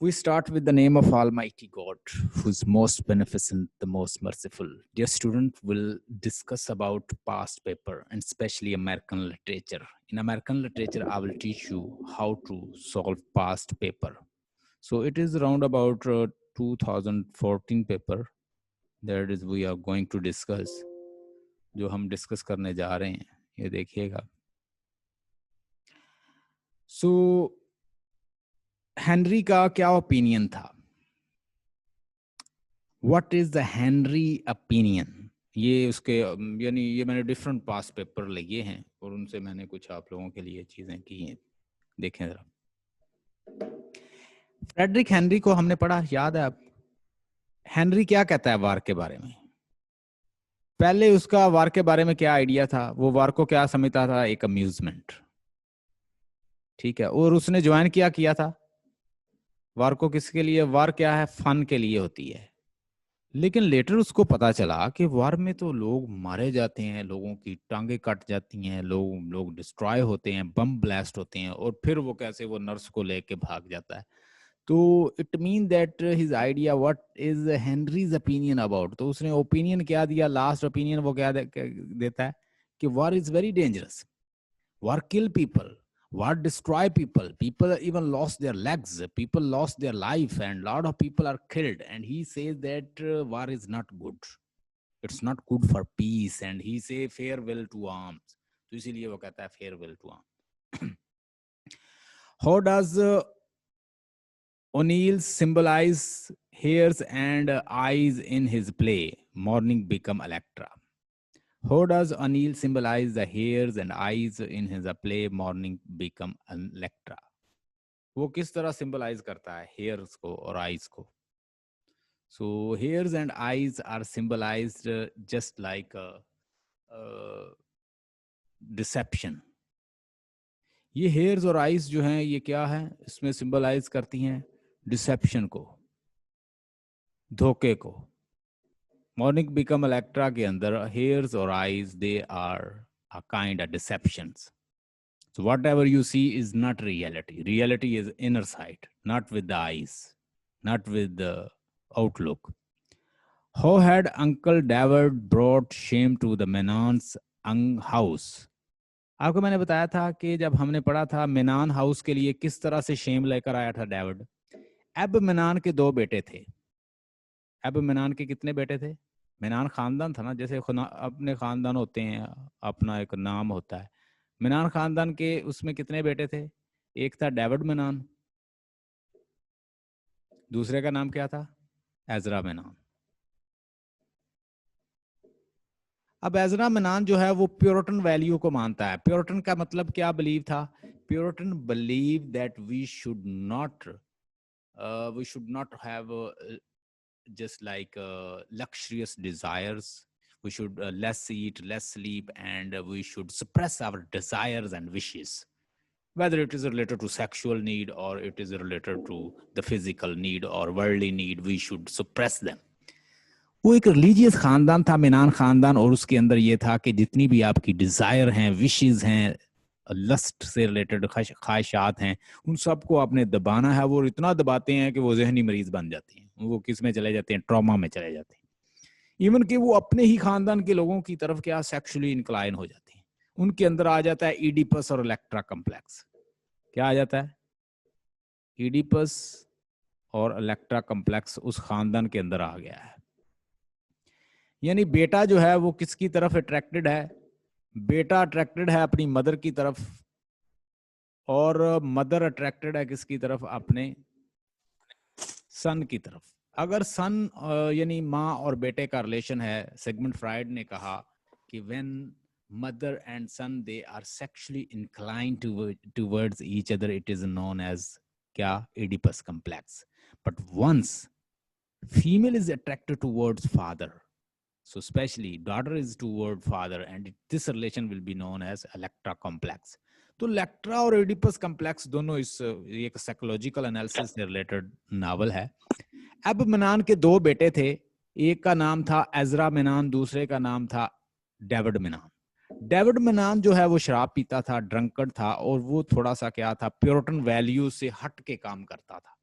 We start with the name of Almighty God, who's most beneficent, the most merciful. Dear student, will discuss about past paper and especially American literature. In American literature, I will teach you how to solve past paper. So it is around about 2014 paper that is we are going to discuss. जो हम discuss करने जा रहे हैं ये देखिएगा. सो Henry का क्या ओपिनियन था? What is the Henry opinion? ये उसके यानी ये मैंने डिफरेंट पास पेपर लिए हैं और उनसे मैंने कुछ आप लोगों के लिए चीजें की हैं. देखें जरा. फ्रेडरिक हेनरी को हमने पढ़ा, याद है आप? हेनरी क्या कहता है वार के बारे में? पहले उसका वार के बारे में क्या आइडिया था? वो वार को क्या समझता था? एक अम्यूजमेंट. ठीक है. और उसने ज्वाइन किया था वार को किसके लिए? वार क्या है? फन के लिए होती है. लेकिन लेटर उसको पता चला कि वार में तो लोग मारे जाते हैं, लोगों की टांगे कट जाती हैं, लोग डिस्ट्रॉय होते हैं, बम ब्लास्ट होते हैं, और फिर वो कैसे वो नर्स को लेके भाग जाता है. तो it mean that his idea what is Henrys opinion about. तो उसने ओपिनियन क्या दिया? लास्ट ओपिनियन वो क्या देता है कि वार is very dangerous, war kill people, war destroy people even lost their legs, people lost their life, and lot of people are killed. And he says that war is not good, it's not good for peace, and he say farewell to arms. तो इसीलिए वो कहता है farewell to arms. How does O'Neill symbolize hairs and eyes in his play Morning Become Electra? How does O'Neill symbolize the hairs and eyes in his play Morning Become Electra? वो किस तरह symbolize करता है hairs को और eyes को? So hairs and eyes are symbolized just like deception. ये hairs और eyes जो हैं ये क्या है? इसमें symbolize करती हैं deception को, धोखे को. Morning Become Electra के अंदर hairs or eyes, they are a kind of deceptions. So whatever you see is not reality. Reality is inner sight, not with the eyes, not with the outlook. How had Uncle David brought shame to the Menon's house? आपको मैंने बताया था कि जब हमने पढ़ा था मेनान house के लिए किस तरह से शेम लेकर आया था डेविड. एब मेनान के 2 बेटे थे. अब मेनान के कितने बेटे थे? मेनान खानदान था ना, जैसे अपने खानदान होते हैं, अपना एक नाम होता है. मेनान खानदान के उसमें कितने बेटे थे? एक था डेविड मेनान, दूसरे का नाम क्या था? एजरा मेनान. अब एजरा मेनान जो है वो प्योरिटन वैल्यू को मानता है. प्योरिटन का मतलब क्या बिलीव था? Puritan believe that we should not have just like luxurious desires. We should less eat, less sleep, and we should suppress our desires and wishes, whether it is related to sexual need or it is related to the physical need or worldly need. We should suppress them. वो एक religious खानदान था मेनान खानदान, और उसके अंदर ये था कि जितनी भी आपकी डिजायर हैं, विशेस हैं, लस्ट से रिलेटेड ख्वाहिशात हैं, उन सबको आपने दबाना है. वो इतना दबाते हैं कि वो जहनी मरीज बन जाते हैं. वो किस में चले जाते हैं? ट्रॉमा में चले जाते हैं. इवन कि वो अपने ही खानदान के लोगों की तरफ क्या सेक्सुअली इंक्लाइन हो जाते हैं. उनके अंदर आ जाता है इडिपस और इलेक्ट्रा कम्प्लेक्स. क्या आ जाता है? इडिपस और इलेक्ट्रा कम्प्लेक्स उस खानदान के अंदर आ गया है. यानी बेटा जो है वो किसकी तरफ अट्रैक्टेड है? बेटा अट्रैक्टेड है अपनी मदर की तरफ, और मदर अट्रैक्टेड है किसकी तरफ? अपने सन की तरफ. अगर सन यानी माँ और बेटे का रिलेशन है, सिगमंड फ्राइड ने कहा कि when mother and son they are sexually inclined towards each other, it is known as क्या? Oedipus complex. But once female is attracted towards father, so especially daughter is toward father, and this relation will be known as electra complex. तो Electra और Oedipus complex दोनों इस एक psychological analysis से related novel है. अब मेनान के 2 बेटे थे. एक का नाम था एजरा मेनान, दूसरे का नाम था डेविड मेनान. डेविड मेनान जो है वो शराब पीता था, ड्रंकर्ड था, और वो थोड़ा सा क्या था? प्योरिटन वैल्यू से हट के काम करता था.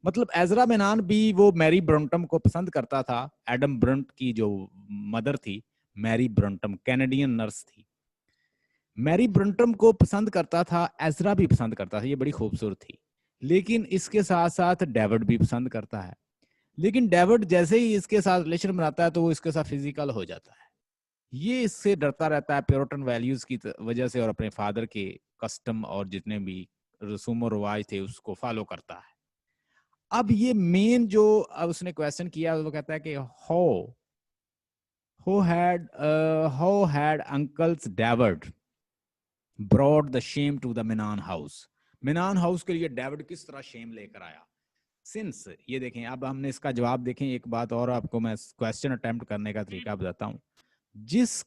मतलब एजरा मेनान भी वो मैरी ब्रंटम को पसंद करता था। एडम ब्रंट की जो मदर थी मैरी ब्रंटम, कैनेडियन नर्स थी, मैरी ब्रंटम को पसंद करता था, एजरा भी पसंद करता था, ये बड़ी खूबसूरत थी। लेकिन इसके साथ साथ डेविड भी पसंद करता है। लेकिन डेविड जैसे ही इसके साथ रिलेशन बनाता है तो वो इसके साथ फिजिकल हो जाता है। ये इससे डरता रहता है प्योरिटन वैल्यूज की वजह से, और अपने फादर के कस्टम और जितने भी रसूम और रिवाज थे उसको फॉलो करता है। अब ये मेन जो अब उसने क्वेश्चन किया वो कहता है कि how had uncles David brought the shame to the Menon house? Menon house के लिए डेविड किस तरह शेम लेकर आया? सिंस ये देखें, अब हमने इसका जवाब देखें। एक बात और आपको मैं क्वेश्चन अटेम्प्ट करने का तरीका बताता हूँ। जिस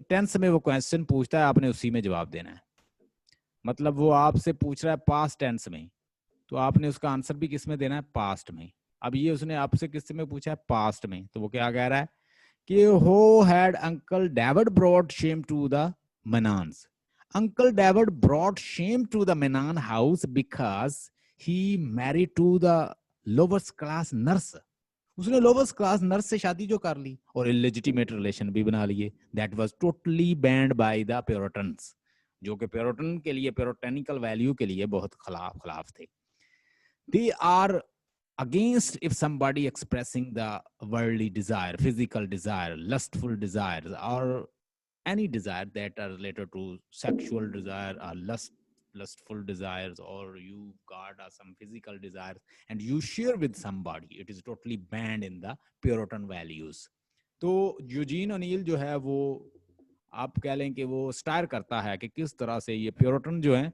टेंस में वो क्वेश्चन पूछता है आपने उसी में जवाब देना है। मतलब वो आपसे पूछ रहा है पास्ट टेंस में, तो आपने उसका आंसर भी किस में देना है? पास्ट में। अब ये उसने आपसे किस में पूछा है? पास्ट में। तो वो क्या कह रहा है कि who had uncle David brought shame to the Menons? Uncle David brought shame to the Menon house because he married to the lowest class nurse. उसने लोवेस्ट क्लास नर्स से शादी जो कर ली और इलेजिटिमेट रिलेशन भी बना लिए, that was totally band by the प्योरिटन्स, जो कि प्योरिटन के लिए, प्योरिटेनिकल वैल्यू के लिए बहुत खिलाफ थे। They are against if somebody expressing the worldly desire, physical desire, lustful desires, or any desire that are related to sexual desire or lustful desires, or you got some physical desires and you share with somebody, it is totally banned in the Puritan values. तो Eugene O'Neill जो है वो आप कह लें कि वो star करता है कि किस तरह से ये प्योरिटन जो है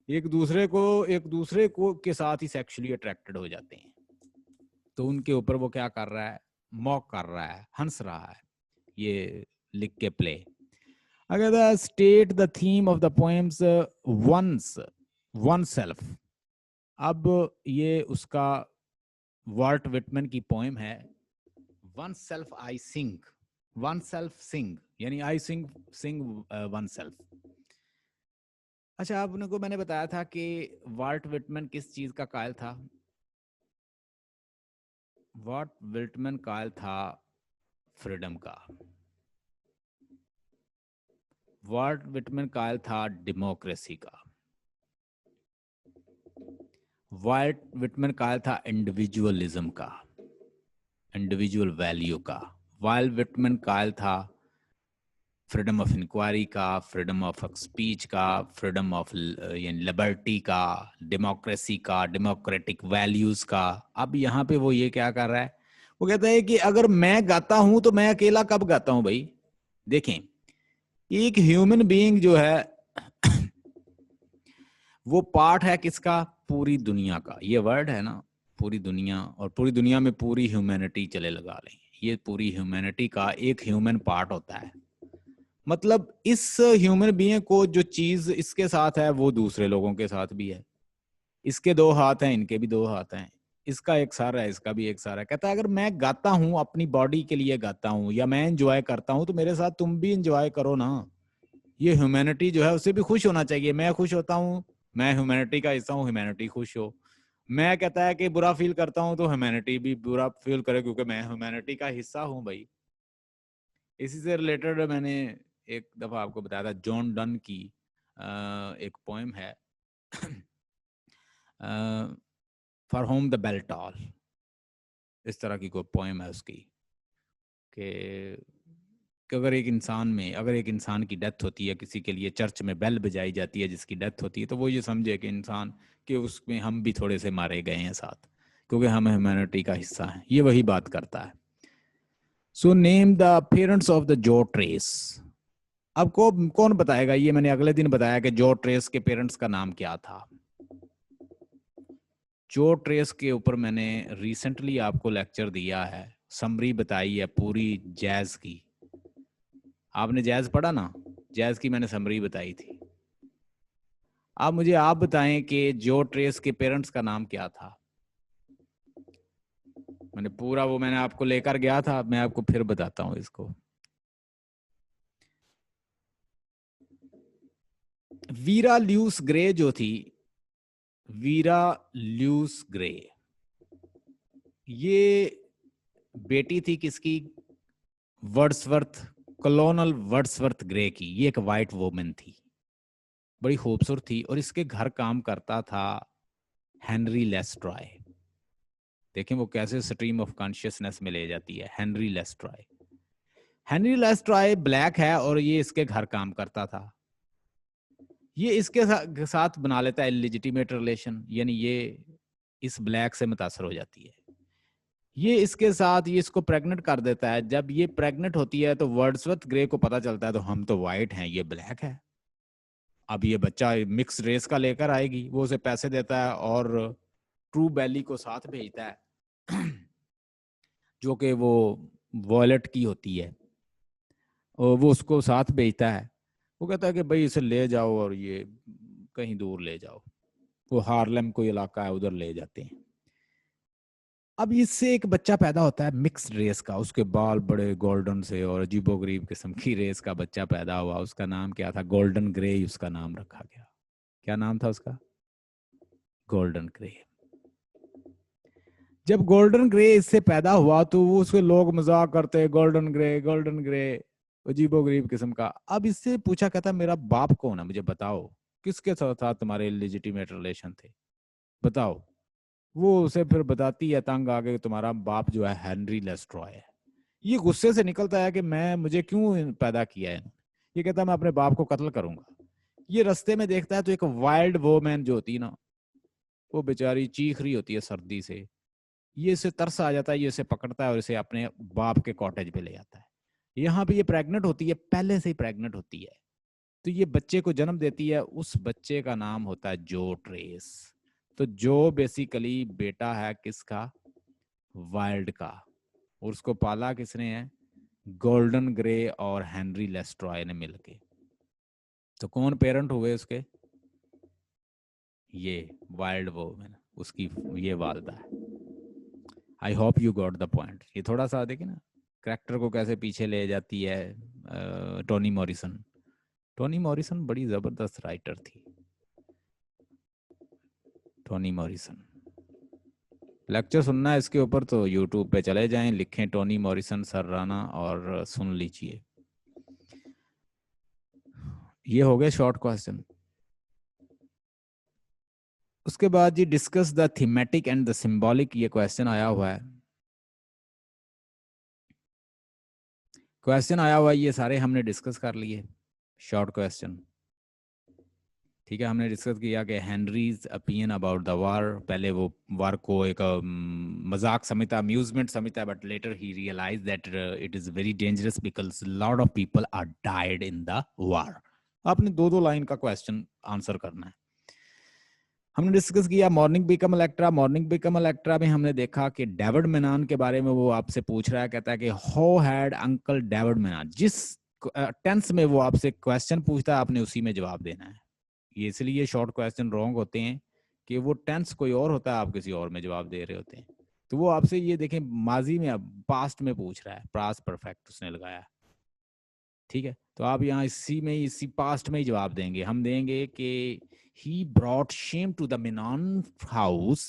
एक दूसरे को के साथ ही सेक्सुअली अट्रैक्टेड हो जाते हैं। तो उनके ऊपर वो क्या कर रहा है? मॉक कर रहा है, हंस रहा है। ये लिख के प्ले। अगर the state the theme of the poems one self. अब ये उसका वाल्ट विटमैन की पोएम है, one self I sing, one self sing, यानी आई सिंग वन सेल्फ। अच्छा, आपने को मैंने बताया था कि वाल्ट विटमैन किस चीज का कायल था? वाल्ट विटमैन कायल था फ्रीडम का। वाल्ट विटमैन कायल था डेमोक्रेसी का। वाल्ट विटमैन कायल था इंडिविजुअलिज्म का, इंडिविजुअल वैल्यू का। वाल्ट विटमैन कायल था फ्रीडम ऑफ इंक्वायरी का, फ्रीडम ऑफ स्पीच का, फ्रीडम ऑफ लिबर्टी का, डेमोक्रेसी का, डेमोक्रेटिक वैल्यूज का। अब यहाँ पे वो ये क्या कर रहा है? वो कहता है कि अगर मैं गाता हूं तो मैं अकेला कब गाता हूं भाई? देखें, एक ह्यूमन बीइंग जो है वो पार्ट है किसका? पूरी दुनिया का। ये वर्ड है ना, पूरी दुनिया, और पूरी दुनिया में पूरी ह्यूमैनिटी चले लगा लें, ये पूरी ह्यूमैनिटी का एक ह्यूमन पार्ट होता है। मतलब इस ह्यूमन बीइंग को जो चीज इसके साथ है वो दूसरे लोगों के साथ भी है। इसके दो हाथ हैं, इनके भी दो हाथ हैं, इसका एक सर है, इसका भी एक सर है। कहता है अगर मैं गाता हूं, अपनी बॉडी के लिए गाता हूं, या मैं एंजॉय करता हूं, तो मेरे साथ तुम भी एंजॉय करो ना। ये ह्यूमैनिटी जो है उसे भी खुश होना चाहिए। मैं खुश होता हूँ, मैं ह्यूमैनिटी का हिस्सा हूँ, ह्यूमैनिटी खुश हो। मैं कहता है कि बुरा फील करता हूँ तो ह्यूमैनिटी भी बुरा फील करे, क्योंकि मैं ह्यूमैनिटी का हिस्सा हूँ भाई। इसी से रिलेटेड मैंने एक दफा आपको बताया था, जॉन डन की एक पोएम है for whom the bell toll, इस तरह की कोई पोएम है उसकी कि अगर एक इंसान की डेथ होती है, किसी के लिए चर्च में बेल बजाई जाती है जिसकी डेथ होती है, तो वो ये समझे कि इंसान कि उसमें हम भी थोड़े से मारे गए हैं साथ, क्योंकि हम ह्यूमैनिटी का हिस्सा हैं। ये वही बात करता है। So name the parents of the जो ट्रेस। अब कौन बताएगा? ये मैंने अगले दिन बताया कि जो ट्रेस के पेरेंट्स का नाम क्या था। जो ट्रेस के ऊपर मैंने रिसेंटली आपको लेक्चर दिया है, समरी बताई है पूरी जैज की। आपने जैज पढ़ा ना? जैज की मैंने समरी बताई थी। आप मुझे आप बताएं कि जो ट्रेस के पेरेंट्स का नाम क्या था? मैंने आपको लेकर गया था, मैं आपको फिर बताता हूं इसको। वीरा ल्यूस ग्रे जो थी, वीरा ल्यूस ग्रे, ये बेटी थी किसकी? वर्ड्सवर्थ, कॉलोनल वर्ड्सवर्थ ग्रे की। ये एक वाइट वुमन थी, बड़ी खूबसूरत थी, और इसके घर काम करता था हेनरी लेस्ट्रॉय। देखें वो कैसे स्ट्रीम ऑफ कॉन्शियसनेस में ले जाती है। हेनरी लेस्ट्रॉय, हेनरी लेस्ट्रॉय ब्लैक है और ये इसके घर काम करता था। ये इसके साथ बना लेता है इलिजिटिमेट रिलेशन, यानी ये इस ब्लैक से मुतासर हो जाती है। ये इसके साथ ये इसको प्रेग्नेंट कर देता है। जब ये प्रेग्नेंट होती है तो वर्ड्सवर्थ ग्रे को पता चलता है तो हम तो वाइट हैं, ये ब्लैक है, अब ये बच्चा मिक्स रेस का लेकर आएगी। वो उसे पैसे देता है और ट्रू बैली को साथ भेजता है जो कि वो वॉलेट की होती है, और वो उसको साथ भेजता है। वो कहता है कि भाई इसे ले जाओ और ये कहीं दूर ले जाओ। वो हार्लेम कोई इलाका है, उधर ले जाते हैं। अब इससे एक बच्चा पैदा होता है मिक्स्ड रेस का, उसके बाल बड़े गोल्डन से और अजीबोगरीब किस्म की रेस का बच्चा पैदा हुआ। उसका नाम क्या था? गोल्डन ग्रे उसका नाम रखा गया। क्या नाम था उसका? Golden grey. जब गोल्डन ग्रे इससे पैदा हुआ तो वो उसके लोग मजाक करते, गोल्डन ग्रे अजीबोगरीब किस्म का। अब इससे पूछा, कहता मेरा बाप कौन है, मुझे बताओ, किसके साथ तुम्हारे लेजिटिमेट रिलेशन थे, बताओ। वो उसे फिर बताती है तंग आके, तुम्हारा बाप जो है हेनरी लेस्ट्रॉय है। ये गुस्से से निकलता है कि मुझे क्यों पैदा किया है। ये कहता है मैं अपने बाप को कत्ल करूंगा। ये रास्ते में देखता है तो एक वाइल्ड वोमैन जो होती है ना, वो बेचारी चीख रही होती है सर्दी से। ये इसे तरस आ जाता है, ये इसे पकड़ता है और इसे अपने बाप के कॉटेज पे ले जाता है। यहाँ पे ये प्रेग्नेंट होती है, पहले से ही प्रेग्नेंट होती है, तो ये बच्चे को जन्म देती है। उस बच्चे का नाम होता है जो ट्रेस। तो जो बेसिकली बेटा है किसका? वाइल्ड का। और उसको पाला किसने है? गोल्डन ग्रे और हेनरी लेस्ट्रॉय ने मिलके। तो कौन पेरेंट हुए उसके? ये वाइल्ड वोमन, उसकी ये वालदा है। I hope you got the point. ये थोड़ा सा देखिए ना कैरेक्टर को कैसे पीछे ले जाती है। टोनी मॉरिसन, टोनी मॉरिसन बड़ी जबरदस्त राइटर थी। टोनी मॉरिसन, लेक्चर सुनना है इसके ऊपर तो यूट्यूब पे चले जाएं, लिखें टोनी मॉरिसन सर्राना और सुन लीजिए। ये हो गए शॉर्ट क्वेश्चन। उसके बाद g discuss the thematic and the symbolic, ये क्वेश्चन आया हुआ है। ये सारे हमने डिस्कस कर लिए शॉर्ट क्वेश्चन। ठीक है, हमने डिस्कस किया कि Henrys opinion about the war. पहले वो वार को एक मजाक समझता, अम्यूजमेंट समझता है, बट लेटर ही realise that it is very dangerous because lot of people are died in the war. आपने दो दो लाइन का क्वेश्चन आंसर करना है। हमने डिस्कस किया morning become Electra. Morning become Electra में हमने देखा कि डेविड मेनान के बारे में वो आपसे पूछ रहा है। कहता है कि हाउ हैड अंकल डेविड मेनान, जिस टेंस में वो आपसे क्वेश्चन पूछता है आपने उसी में जवाब देना है। ये इसलिए शॉर्ट क्वेश्चन रॉन्ग होते हैं कि वो टेंस कोई और होता है, आप किसी और में जवाब दे रहे होते हैं। तो वो आपसे ये देखें माजी में, पास्ट में पूछ रहा है, पास्ट परफेक्ट उसने लगाया। ठीक है, तो आप यहाँ इसी पास्ट में ही जवाब देंगे। हम देंगे कि he brought shame to the Menon house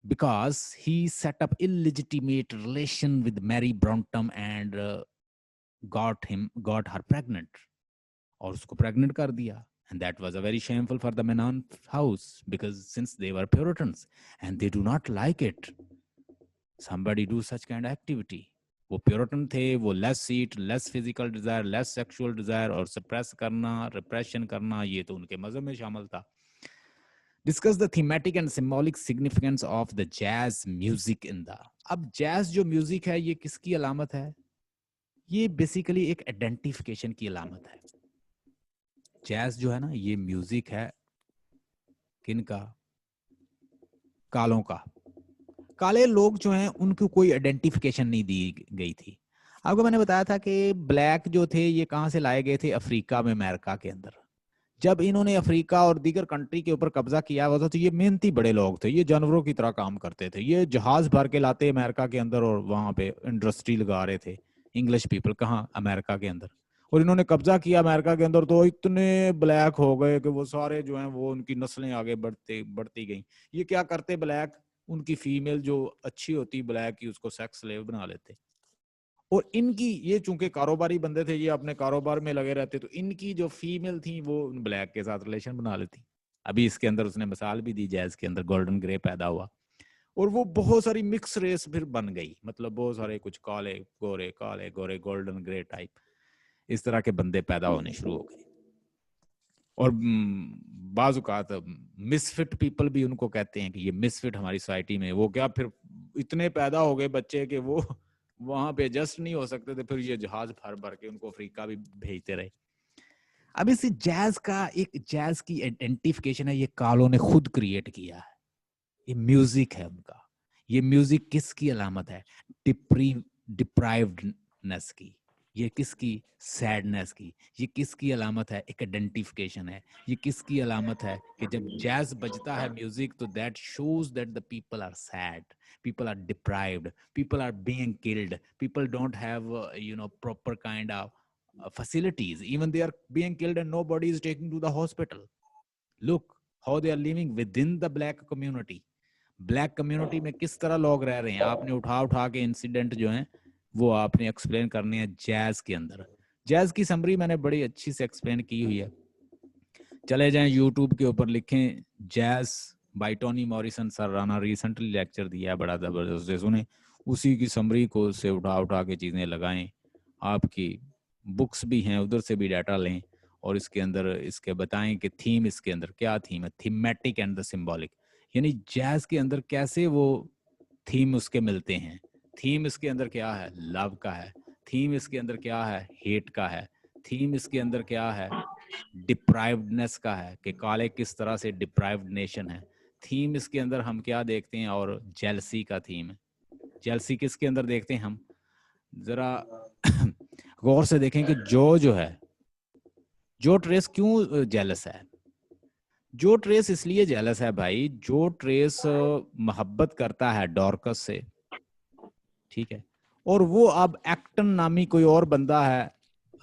because he set up illegitimate relation with Mary Brontë and got her pregnant, और उसको pregnant कर दिया। And that was a very shameful for the Menon house because since they were Puritans and they do not like it, somebody do such kind of activity. वो Puritan थे, वो less eat, less physical desire, less sexual desire, और suppress करना, repression करना, ये तो उनके मजहब में शामिल था। Discuss the thematic and symbolic significance of the jazz music in the. अब जैज जो म्यूजिक है ये किसकी अलामत है? ये बेसिकली एक आइडेंटिफिकेशन की अलामत है। जैज जो है ना, ये म्यूजिक है किनका? कालों का। काले लोग जो हैं उनको कोई आइडेंटिफिकेशन नहीं दी गई थी। आपको मैंने बताया था कि ब्लैक जो थे ये कहां से लाए गए थे? अफ्रीका में, अमेरिका के अंदर। जब इन्होंने अफ्रीका और दीगर कंट्री के ऊपर कब्जा किया हुआ था तो ये मेहनती बड़े लोग थे, ये जानवरों की तरह काम करते थे। ये जहाज भर के लाते अमेरिका के अंदर और वहां पे इंडस्ट्री लगा रहे थे। इंग्लिश पीपल कहाँ? अमेरिका के अंदर। और इन्होंने कब्जा किया अमेरिका के अंदर, तो इतने ब्लैक हो गए कि वो सारे जो हैं वो उनकी नस्लें आगे बढ़ती गई। ये क्या करते ब्लैक, उनकी फीमेल जो अच्छी होती ब्लैक की उसको सेक्स स्लेव बना लेते। और इनकी ये चूंकि कारोबारी बंदे थे, ये अपने कारोबार में लगे रहते, तो इनकी जो फीमेल थी वो ब्लैक के साथ रिलेशन बना लेती। अभी इसके अंदर उसने मिसाल भी दी, जैज के अंदर गोल्डन ग्रे पैदा हुआ और वो बहुत सारी मिक्स रेस फिर बन गई, मतलब बहुत सारे कुछ काले गोरे गोल्डन ग्रे टाइप इस तरह के बंदे पैदा होने शुरू हो गए। और बाजुकात मिसफिट पीपल भी उनको कहते हैं कि ये मिसफिट हमारी सोसाइटी में, वो क्या फिर इतने पैदा हो गए बच्चे कि वो वहां पे एडजस्ट नहीं हो सकते थे, फिर ये जहाज भर भर के उनको अफ्रीका भी भेजते रहे। अब इस जैज का एक जैज की आइडेंटिफिकेशन है, ये कालो ने खुद क्रिएट किया है। ये म्यूजिक है उनका। ये म्यूजिक किसकी अलामत है? डिप्राइव्डनेस की। ये किसकी? सैडनेस की। ये किसकी अलामत है? एक आइडेंटिफिकेशन है। ये किसकी अलामत है कि जब जैज बजता है म्यूजिक, तो that shows that the people are sad, people are deprived, people are being killed, people don't have proper kind of facilities, even they are being killed and nobody is taking to the hospital. Look how they are living within the black community. Black community में किस तरह लोग रह रहे हैं, आपने उठा के इंसिडेंट जो हैं वो आपने एक्सप्लेन करने हैं जैज के अंदर। जैज की समरी मैंने बड़ी अच्छी से एक्सप्लेन की हुई है, चले जाएं यूट्यूब के ऊपर लिखें jazz by Toni Morrison sir, Rana recently lecture दिया है बड़ा जबरदस्त से, सुने उसी की समरी को से उठा के चीजें लगाएं। आपकी बुक्स भी हैं, उधर से भी डाटा लें और इसके अंदर इसके बताएं कि थीम इसके अंदर क्या थीम है, थीमेटिक एंड द सिंबॉलिक, यानी जैज के अंदर कैसे वो थीम उसके मिलते हैं। थीम इसके अंदर क्या है? लव का है। थीम इसके अंदर क्या है? हेट का है। थीम इसके अंदर क्या है? डिप्राइव्डनेस का है कि काले किस तरह से डिप्राइव्ड नेशन है। थीम इसके अंदर हम क्या देखते हैं? और जेलसी का थीम है। जेलसी किसके अंदर देखते हैं हम? जरा गौर से देखें कि जो है जो ट्रेस क्यों जेलस है? जो ट्रेस इसलिए जेलस है भाई, जो ट्रेस मोहब्बत करता है डॉर्कस से, ठीक है, और वो अब एक्टन नामी कोई और बंदा है,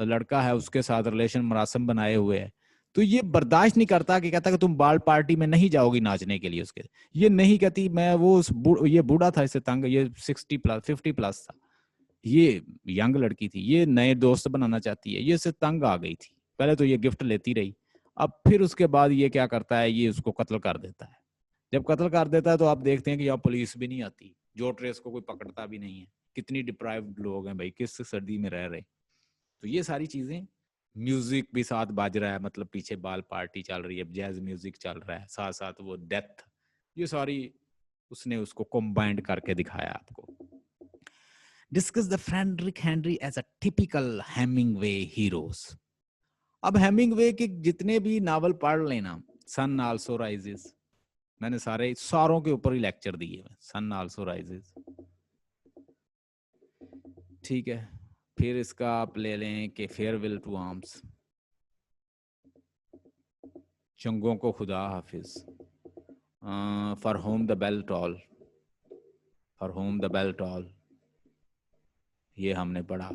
लड़का है, उसके साथ रिलेशन मरासम बनाए हुए है, तो ये बर्दाश्त नहीं करता कि कहता कि तुम बाल पार्टी में नहीं जाओगी नाचने के लिए उसके। ये नहीं कहती मैं वो ये बूढ़ा था इससे तंग, ये 50+ था, ये यंग लड़की थी, ये नए दोस्त बनाना चाहती है, ये इससे तंग आ गई थी। पहले तो ये गिफ्ट लेती रही, अब फिर उसके बाद ये क्या करता है, ये उसको कत्ल कर देता है। जब कत्ल कर देता है तो आप देखते हैं कि यहाँ पुलिस भी नहीं आती, जो ट्रेस को कोई पकड़ता भी नहीं है। कितनी डिप्राइव्ड लोग हैं भाई, किस सर्दी में रह रहे। तो ये सारी चीजें, म्यूजिक भी साथ बाज रहा है, मतलब पीछे बाल पार्टी चल रही है, जैज म्यूजिक चल रहा है, साथ साथ वो डेथ, ये सारी उसने उसको कंबाइंड करके दिखाया आपको। Discuss the Frederic Henry as a typical Hemingway heroes. अब हेमिंगवे के जितने भी नावल पढ़ लेना, सन आल्सो राइजेस, मैंने सारों के ऊपर ही लेक्चर दिए, सन आल्सो राइजेस, ठीक है। फिर इसका आप ले लें कि फेयरवेल टू आर्म्स, चंगों को खुदा हाफिज, for whom the bell toll, for whom the bell toll, ये हमने पढ़ा।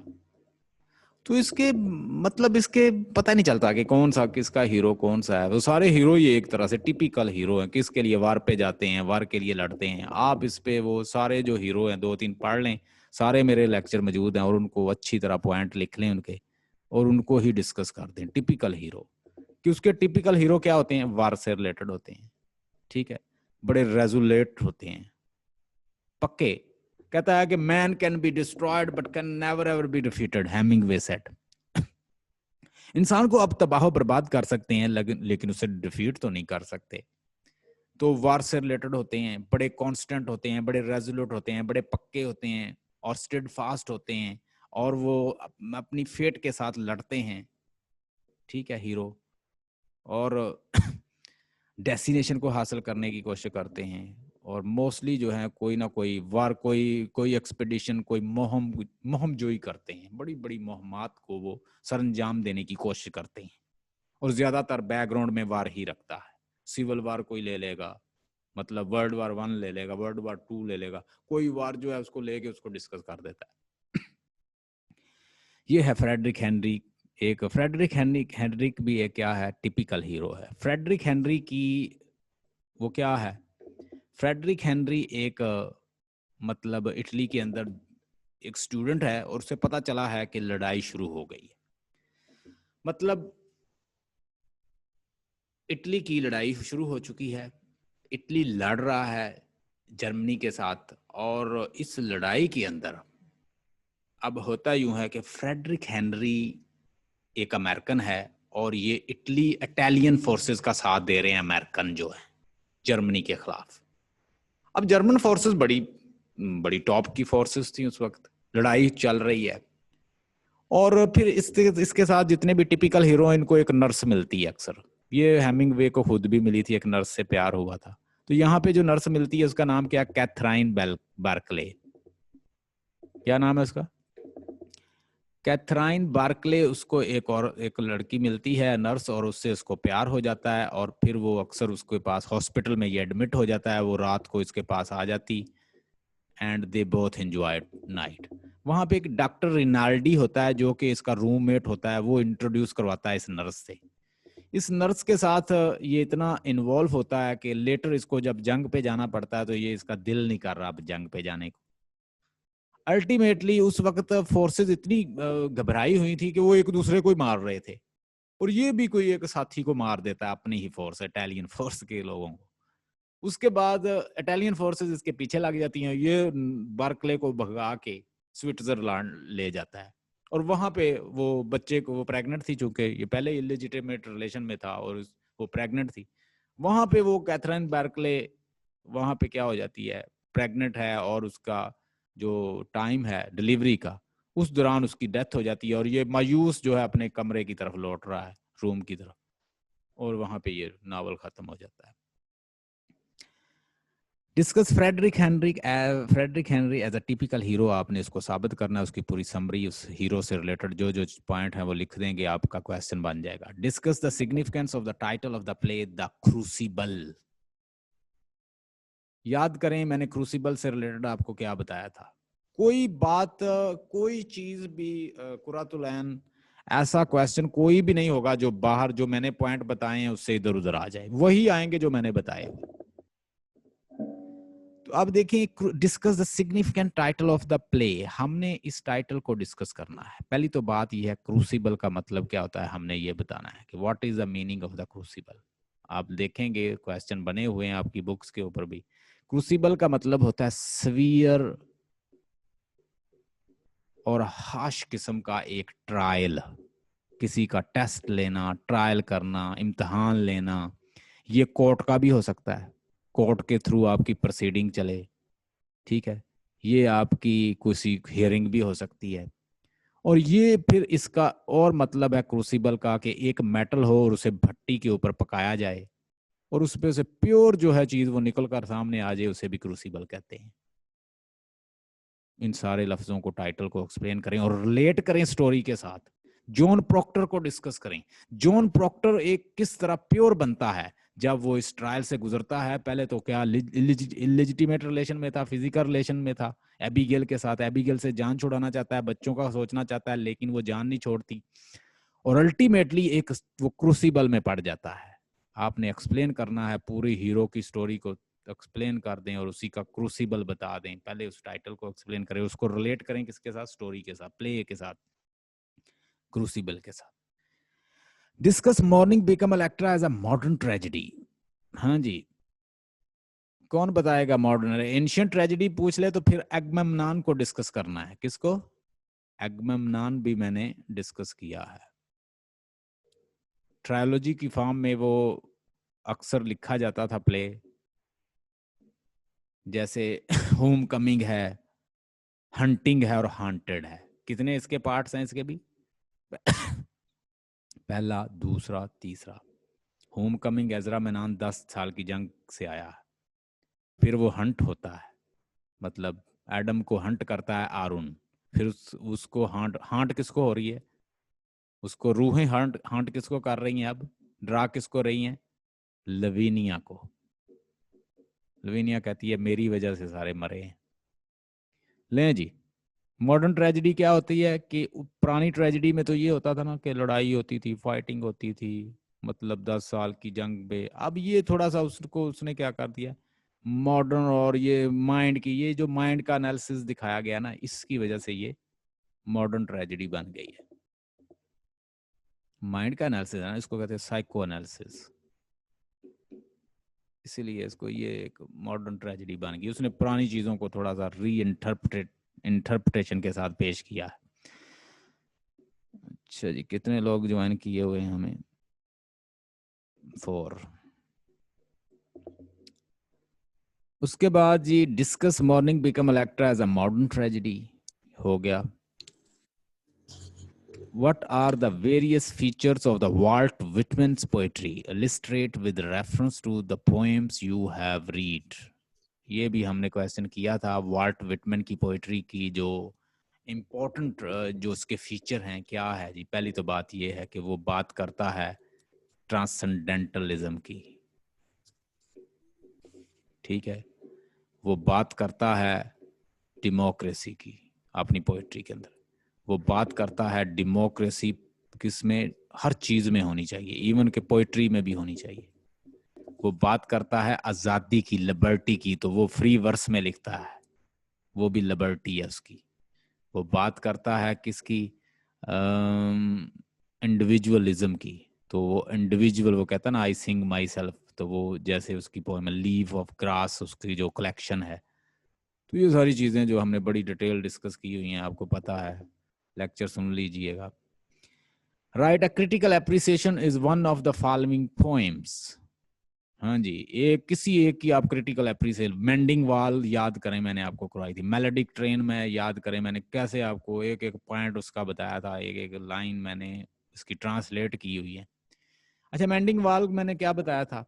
तो इसके मतलब इसके पता नहीं चलता कि कौन सा किसका हीरो कौन सा है। वो सारे हीरो ये एक तरह से टिपिकल हीरो हैं, किसके लिए वार पे जाते हैं, वार के लिए लड़ते हैं। आप इस पे वो सारे जो हीरो हैं 2-3 पढ़ लें, सारे मेरे लेक्चर मौजूद हैं, और उनको अच्छी तरह पॉइंट लिख लें उनके, और उनको ही डिस्कस कर दें। टिपिकल हीरो कि उसके टिपिकल हीरो क्या होते हैं? वार से रिलेटेड होते हैं, ठीक है, बड़े रेजुलेट होते हैं, पक्के। कहता है कि man can be destroyed but can never ever be defeated, Hemingway said. इंसान को आप तबाह बर्बाद कर सकते हैं लेकिन उसे डिफीट तो नहीं कर सकते। तो वार से रिलेटेड होते हैं, बड़े कांस्टेंट होते हैं, बड़े रेजोल्यूट होते हैं, बड़े पक्के होते हैं और स्टेड फास्ट होते हैं, और वो अपनी फेट के साथ लड़ते हैं, ठीक है, हीरो। और डेस्टिनेशन को हासिल करने की कोशिश करते हैं, और मोस्टली जो है कोई ना कोई वार, कोई एक्सपेडिशन, कोई मुहिम जोई करते हैं, बड़ी बड़ी मुहिमात को वो सरंजाम देने की कोशिश करते हैं, और ज्यादातर बैकग्राउंड में वार ही रखता है। सिविल वार कोई ले लेगा, मतलब वर्ल्ड वार 1 ले लेगा, वर्ल्ड वार 2 ले लेगा, कोई वार जो है उसको लेके उसको डिस्कस कर देता है। ये है फ्रेडरिक हेनरी एक फ्रेडरिक हेनरिक भी एक क्या है, टिपिकल हीरो है। फ्रेडरिक हेनरी की वो क्या है, फ्रेडरिक हेनरी एक मतलब इटली के अंदर एक स्टूडेंट है और उसे पता चला है कि लड़ाई शुरू हो गई है। मतलब इटली की लड़ाई शुरू हो चुकी है, इटली लड़ रहा है जर्मनी के साथ, और इस लड़ाई के अंदर अब होता यूं है कि फ्रेडरिक हेनरी एक अमेरिकन है और ये इटली इटालियन फोर्सेस का साथ दे रहे हैं, अमेरिकन जो है जर्मनी के खिलाफ। अब जर्मन फोर्सेस बड़ी बड़ी टॉप की फोर्सेस थी उस वक्त, लड़ाई चल रही है। और फिर इसके साथ जितने भी टिपिकल हीरो, इनको एक नर्स मिलती है अक्सर। ये हेमिंगवे को खुद भी मिली थी, एक नर्स से प्यार हुआ था। तो यहाँ पे जो नर्स मिलती है उसका नाम क्या, कैथराइन बार्कले। क्या नाम है उसका, कैथराइन बार्कले। उसको एक लड़की मिलती है नर्स, और उससे उसको प्यार हो जाता है, और फिर वो अक्सर उसके पास हॉस्पिटल में ये एडमिट हो जाता है। वो रात को इसके पास आ जाती, and they both enjoyed night. वहां पे एक डॉक्टर रिनाल्डी होता है जो कि इसका रूममेट होता है, वो इंट्रोड्यूस करवाता है इस नर्स से। इस नर्स के साथ ये इतना इन्वॉल्व होता है कि लेटर इसको जब जंग पे जाना पड़ता है तो ये इसका दिल नहीं कर रहा अब जंग पे जाने को। अल्टीमेटली उस वक्त फोर्सेस इतनी घबराई हुई थी कि वो एक दूसरे को ही मार रहे थे, और ये भी कोई एक साथी को मार देता है, अपनी ही फोर्स, इटालियन फोर्स के लोगों को। उसके बाद इटालियन फोर्सेस इसके पीछे लग जाती हैं, ये बार्कले को भगा के स्विट्जरलैंड ले जाता है। और वहां पे वो बच्चे को, वो प्रेग्नेंट थी, चूंकि ये पहले इलेजिटिमेट रिलेशन में था और वो प्रेग्नेंट थी। वहां पे वो कैथरीन बार्कले वहां पे क्या हो जाती है, प्रेग्नेंट है, और उसका जो टाइम है डिलीवरी का, उस दौरान उसकी डेथ हो जाती है। और ये मायूस जो है अपने कमरे की तरफ लौट रहा है, रूम की तरफ, और वहां पे ये नावल खत्म हो जाता है। Discuss Frederic Henry as a typical hero. आपने इसको साबित करना है, उसकी पूरी समरी उस हीरो से रिलेटेड जो जो पॉइंट है वो लिख देंगे, आपका क्वेश्चन बन जाएगा। Discuss the significance of the title of the play the crucible. याद करें मैंने क्रूसिबल से रिलेटेड आपको क्या बताया था। कोई बात, कोई चीज भी, कुरातुलैन, ऐसा क्वेश्चन कोई भी नहीं होगा जो बाहर, जो मैंने पॉइंट बताए हैं उससे इधर उधर आ जाए, वही आएंगे जो मैंने बताए। तो अब देखिए, discuss the significant title of the play. हमने इस टाइटल को डिस्कस करना है। पहली तो बात यह है, क्रूसिबल का मतलब क्या होता है, हमने ये बताना है कि what is the meaning of the crucible. आप देखेंगे क्वेश्चन बने हुए हैं आपकी बुक्स के ऊपर भी। क्रूसिबल का मतलब होता है सीवियर और हार्श किस्म का एक ट्रायल, किसी का टेस्ट लेना, ट्रायल करना, इम्तिहान लेना। ये कोर्ट का भी हो सकता है, कोर्ट के थ्रू आपकी प्रोसीडिंग चले, ठीक है। ये आपकी किसी हियरिंग भी हो सकती है। और ये फिर इसका और मतलब है क्रूसिबल का कि एक मेटल हो और उसे भट्टी के ऊपर पकाया जाए, और उस पे से प्योर जो है चीज वो निकल कर सामने आ जाए, उसे भी क्रूसिबल कहते हैं। इन सारे लफ्जों को, टाइटल को एक्सप्लेन करें और रिलेट करें स्टोरी के साथ। जॉन प्रॉक्टर को डिस्कस करें। जॉन प्रॉक्टर एक किस तरह प्योर बनता है जब वो इस ट्रायल से गुजरता है। पहले तो क्या इलिजिटिमेट रिलेशन में था, फिजिकल रिलेशन में था एबिगेल के साथ। एबिगेल से जान छुड़ाना चाहता है, बच्चों का सोचना चाहता है, लेकिन वो जान नहीं छोड़ती, और अल्टीमेटली एक वो क्रूसिबल में पड़ जाता है। आपने एक्सप्लेन करना है पूरी हीरो की स्टोरी को, एक्सप्लेन कर दें और उसी का क्रूसिबल बता दें। पहले उस टाइटल को एक्सप्लेन करें, उसको रिलेट करें किसके साथ, स्टोरी के साथ, प्ले के साथ, क्रूसिबल के साथ। Discuss mourning become Electra as a modern tragedy. हाँ जी, कौन बताएगा मॉडर्न? एंशियंट ट्रेजेडी पूछ ले तो फिर एगमेम्नान को डिस्कस करना है। किसको? एगमेम्नान भी मैंने डिस्कस किया है। ट्रायोलॉजी की फॉर्म में वो अक्सर लिखा जाता था प्ले, जैसे होम कमिंग है, हंटिंग है और हांटेड है। कितने इसके पार्ट्स हैं इसके भी? पहला, दूसरा, तीसरा। होम कमिंग, एजरा मेनान 10 साल की जंग से आया है। फिर वो हंट होता है, मतलब एडम को हंट करता है आरुन। फिर उसको हांट, हांट किसको हो रही है? उसको रूहें हांट, हांट किसको कर रही हैं? अब ड्रा किसको रही हैं? लवीनिया को। लवीनिया कहती है मेरी वजह से सारे मरे हैं। लें जी, मॉडर्न ट्रेजेडी क्या होती है कि पुरानी ट्रेजेडी में तो ये होता था ना कि लड़ाई होती थी, फाइटिंग होती थी, मतलब 10 साल की जंग पे। अब ये थोड़ा सा उसको उसने क्या कर दिया मॉडर्न, और ये माइंड की, ये जो माइंड का एनालिसिस दिखाया गया ना, इसकी वजह से ये मॉडर्न ट्रेजेडी बन गई है। माइंड का एनालिसिस है ना, इसको कहते हैं साइको एनालिसिस, इसीलिए इसको ये एक मॉडर्न ट्रेजेडी बन गई। उसने पुरानी चीजों को थोड़ा सा री इंटरप्रिटेशन के साथ पेश किया है। अच्छा जी, कितने लोग ज्वाइन किए हुए हैं हमें? 4। उसके बाद g discuss mourning become Electra as a modern tragedy हो गया। What are the various features of the Walt Whitman's poetry? Illustrate with reference to the poems you have read. ये भी हमने क्वेश्चन किया था। वाल्ट विटमैन की poetry की जो इम्पोर्टेंट जो उसके फीचर हैं क्या है जी? पहली तो बात ये है कि वो बात करता है ट्रांसेंडेंटलिज्म की, ठीक है, वो बात करता है डेमोक्रेसी की अपनी पोइट्री के अंदर, वो बात करता है डेमोक्रेसी किसमें, हर चीज में होनी चाहिए, इवन के पोइट्री में भी होनी चाहिए। वो बात करता है आजादी की, लिबर्टी की, तो वो फ्री वर्स में लिखता है, वो भी लिबर्टी है उसकी। वो बात करता है किसकी, इंडिविजुअलिज्म की, तो वो इंडिविजुअल, वो कहता है ना आई सिंग माई सेल्फ, तो वो जैसे उसकी पोएम लीव ऑफ ग्रास, उसकी जो कलेक्शन है। तो ये सारी चीजें जो हमने बड़ी डिटेल डिस्कस की हुई हैं, आपको पता है, लेक्चर सुन लीजिएगा। Right a critical appreciation is one of the following poems. हाँ जी, एक किसी एक की आप क्रिटिकल एप्रिसिएशन, मेंडिंग वॉल याद करें, मैंने आपको करवाई थी। मेलोडिक ट्रेन में याद करें, मैंने कैसे आपको एक एक पॉइंट उसका बताया था, एक एक लाइन मैंने इसकी ट्रांसलेट की हुई है। अच्छा, मेंडिंग वॉल मैंने क्या बताया था,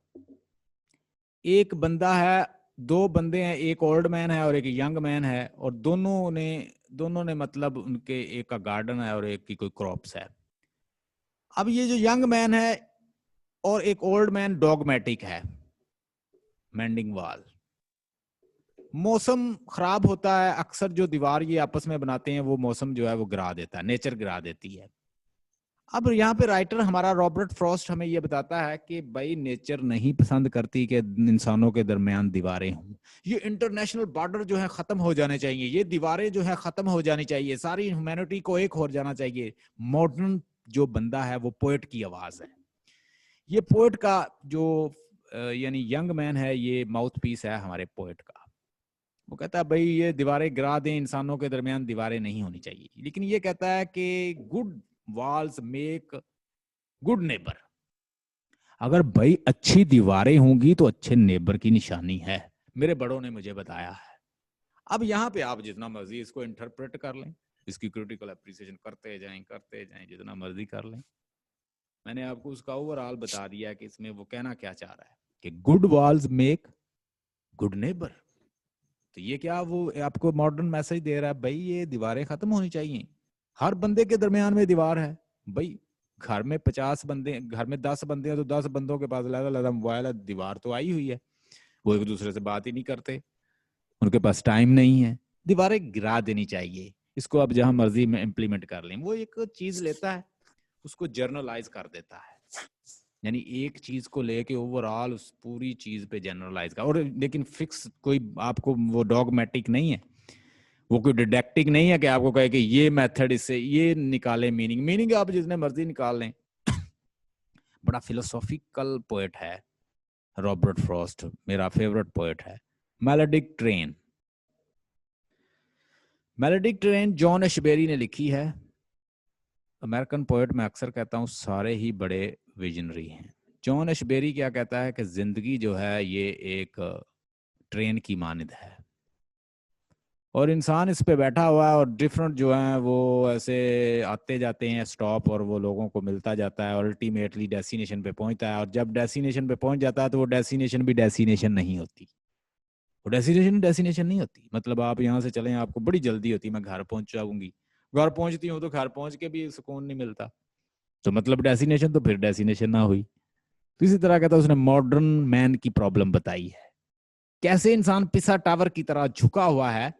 एक बंदा है, दो बंदे हैं, एक ओल्ड मैन है और एक यंग मैन है, और दोनों ने मतलब उनके एक का गार्डन है और एक की कोई क्रॉप्स है। अब ये जो यंग मैन है और एक ओल्ड मैन डॉगमेटिक है, मेंडिंग वॉल। मौसम खराब होता है, अक्सर जो दीवार ये आपस में बनाते हैं वो मौसम जो है वो गिरा देता है, नेचर गिरा देती है। अब यहाँ पे राइटर हमारा रॉबर्ट फ्रॉस्ट हमें ये बताता है कि भाई नेचर नहीं पसंद करती कि इंसानों के दरमियान दीवारें हों, ये इंटरनेशनल बॉर्डर जो है खत्म हो जाने चाहिए, ये दीवारें जो है खत्म हो जानी चाहिए, सारी ह्यूमैनिटी को एक हो जाना चाहिए। मॉडर्न जो बंदा है वो पोएट की आवाज है, ये पोएट का जो यानी यंग मैन है, ये माउथ पीस है हमारे पोएट का। वो कहता है भाई ये दीवारें गिरा दें, इंसानों के दरमियान दीवारें नहीं होनी चाहिए, लेकिन ये कहता है कि good walls make good neighbour. अगर भाई अच्छी दीवारें होंगी तो अच्छे नेबर की निशानी है, मेरे बड़ों ने मुझे बताया है। अब यहाँ पे आप जितना मर्जी इसको इंटरप्रेट कर लें, इसकी क्रिटिकल एप्रिसिएशन करते जाएं जितना मर्जी कर लें। मैंने आपको उसका ओवरऑल बता दिया है कि इसमें वो कहना क्या चाह रहा है कि good walls make good neighbour. तो ये क्या वो आपको मॉडर्न मैसेज दे रहा है, भाई ये दीवारें खत्म होनी चाहिए, हर बंदे के दरमियान में दीवार है। भाई घर में 50 बंदे, घर में 10 बंदे हैं तो 10 बंदों के पास अलग मोबाइल है, दीवार तो आई हुई है, वो एक दूसरे से बात ही नहीं करते, उनके पास टाइम नहीं है, दीवारें गिरा देनी चाहिए। इसको आप जहां मर्जी में इम्प्लीमेंट कर लें। वो एक चीज लेता है उसको जर्नलाइज कर देता है, यानी एक चीज को लेके ओवरऑल उस पूरी चीज पे जनरलाइज का, और लेकिन फिक्स कोई आपको वो डॉगमेटिक नहीं है, वो कोई डिडक्टिक नहीं है कि आपको कहे कि ये मेथड इससे ये निकाले मीनिंग आप जितने मर्जी निकाल लें। बड़ा फिलोसॉफिकल पोएट है रॉबर्ट फ्रॉस्ट, मेरा फेवरेट पोएट है। Melodic train, melodic train John Ashbery ने लिखी है। अमेरिकन पोएट मैं अक्सर कहता हूँ सारे ही बड़े विजनरी हैं। जॉन एशबेरी क्या कहता है कि जिंदगी जो है ये एक ट्रेन की मानद है, और इंसान इस पे बैठा हुआ है, और डिफरेंट जो है वो ऐसे आते जाते हैं स्टॉप, और वो लोगों को मिलता जाता है, अल्टीमेटली डेस्टिनेशन पे पहुंचता है। और जब डेस्टिनेशन पे पहुंच जाता है तो वो डेस्टिनेशन भी डेस्टिनेशन नहीं होती, वो डेस्टिनेशन नहीं होती। मतलब आप यहाँ से चलें, आपको बड़ी जल्दी होती, मैं घर पहुंच जाऊंगी, घर पहुंचती हूँ तो घर पहुंच के भी सुकून नहीं मिलता, तो मतलब डेस्टिनेशन तो फिर डेस्टिनेशन ना हुई। तो इसी तरह कहता है उसने मॉडर्न मैन की प्रॉब्लम बताई है, कैसे इंसान पिसा टावर की तरह झुका हुआ है।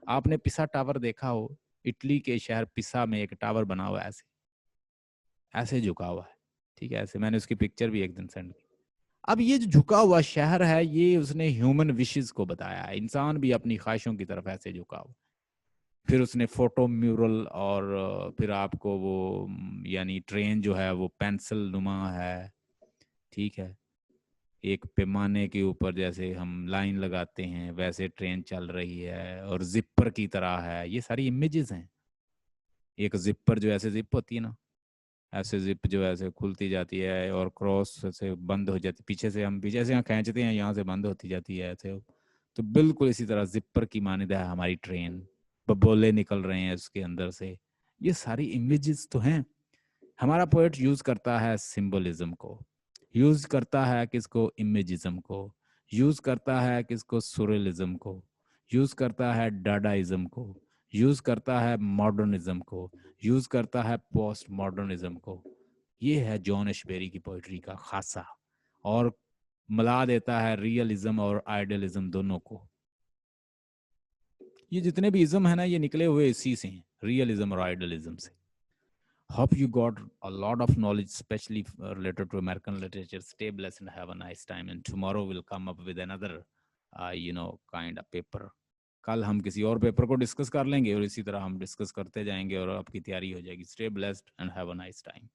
आपने पिसा टावर देखा हो, इटली के शहर पिसा में एक टावर बना हुआ है, ऐसे ऐसे झुका हुआ है, ठीक है, ऐसे। मैंने उसकी पिक्चर भी एक दिन सेंड की। अब ये जो झुका हुआ शहर है, ये उसने ह्यूमन विशेस को बताया है, इंसान भी अपनी ख्वाहिशों की तरफ ऐसे झुका हुआ। फिर उसने फोटो म्यूरल और फिर आपको वो यानी ट्रेन जो है वो पेंसिल नुमा है, ठीक है, एक पैमाने के ऊपर जैसे हम लाइन लगाते हैं वैसे ट्रेन चल रही है और जिपर की तरह है। ये सारी इमेजेस हैं। एक जिपर जो ऐसे जिप होती है ना, ऐसे जिप जो ऐसे खुलती जाती है और क्रॉस से बंद हो जाती, पीछे से हम पीछे से यहाँ खींचते हैं, यहाँ से बंद होती जाती है ऐसे। तो बिल्कुल इसी तरह जिपर की मानद है हमारी ट्रेन, बबोले निकल रहे हैं उसके अंदर से। ये सारी इमेजेस तो हैं। हमारा पोएट यूज करता है सिंबलिज्म को, यूज करता है किसको, इमेजिज्म को, यूज करता है किसको, सुरेलिज्म को, यूज करता है डाडाइज्म को, यूज करता है मॉडर्निज्म को, यूज करता है पोस्ट मॉडर्निज्म को। ये है जॉन एशबेरी की पोइट्री का खासा। और मिला देता है रियलिज्म और आइडियलिज्म दोनों को। ये जितने भी इज्म है ना, ये निकले हुए इसी से हैं, रियलिज्म और आइडियलिज्म से। Hope you got a lot of knowledge, especially related to American literature. Stay blessed and have a nice time. And tomorrow we'll come up with another, kind of paper. कल हम किसी और paper को discuss कर लेंगे और इसी तरह हम डिस्कस करते जाएंगे और आपकी तैयारी हो जाएगी। Stay blessed and have a nice time.